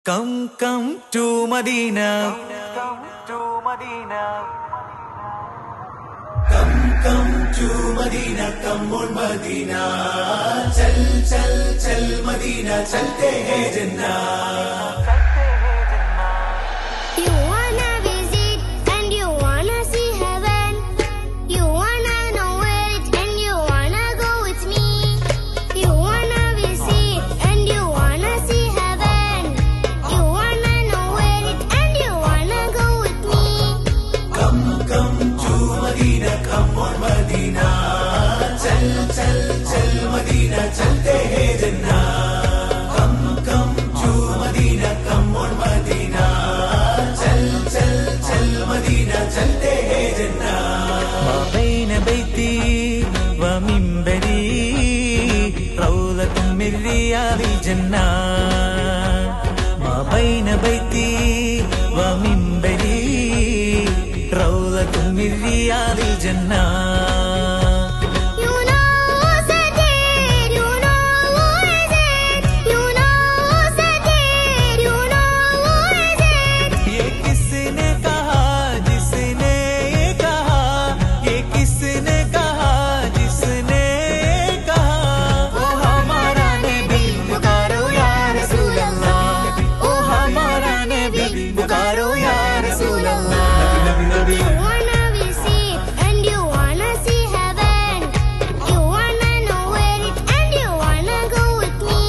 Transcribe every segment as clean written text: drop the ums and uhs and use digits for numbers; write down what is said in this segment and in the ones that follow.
Come to Medina. Come to Medina, come on Medina. Chal Medina, chalte hai Jannah. You wanna visit and you wanna see heaven. You wanna know it and you wanna go with me. You wanna visit and you wanna see heaven. You wanna know it and you wanna go with me. Come to Medina, come on Medina. Chal Medina, chalte hai Jannah. Come to Medina, come on Medina. Chal Medina, chalte hai Jannah. Ma baina baiti wa minbari rawdatun min riyadil Jannah. Ma baina baiti wa minbari rawdatun min riyadil Jannah. You know who's it, you know who is it. You know who's it, you know who is it. ये किसने कहा जिसने ये कहा, ये किसने कहा जिसने ये कहा। ओ हमारा नबी पुकारो या रसूल अल्लाह, ओ हमारा नबी पुकारो या रसूल अल्लाह। You wanna visit and you wanna see heaven. You wanna know it and you wanna go with me.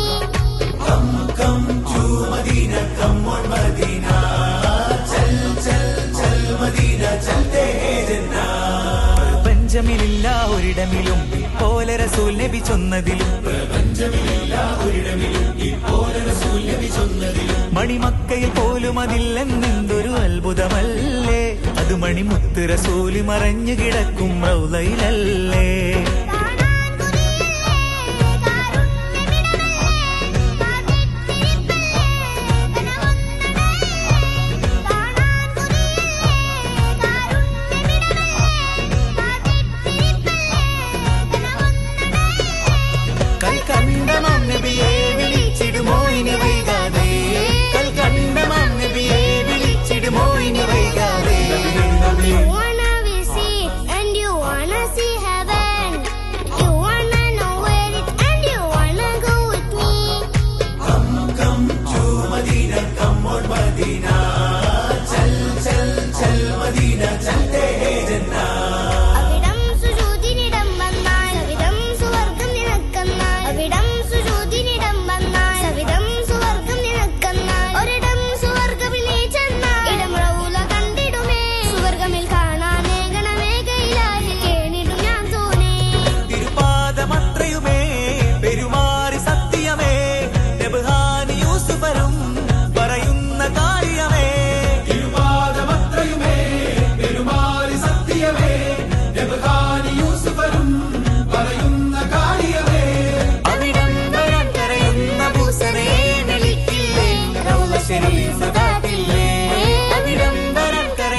Come to Medina, come on Medina. Chal Medina, chalte hai Jannah. പ്രപഞ്ചമില്ല ഒരിടമിലും പോലെ റസൂൽ നബി ചൊന്നതിലും, മണിമക്കയിൽ പോലും അതില്ലെന്നെന്തൊരു അത്ഭുതമല്ലേ. അത് മണിമുത്ത് റസൂല് മറഞ്ഞു കിടക്കും റൗളയിലല്ലേ.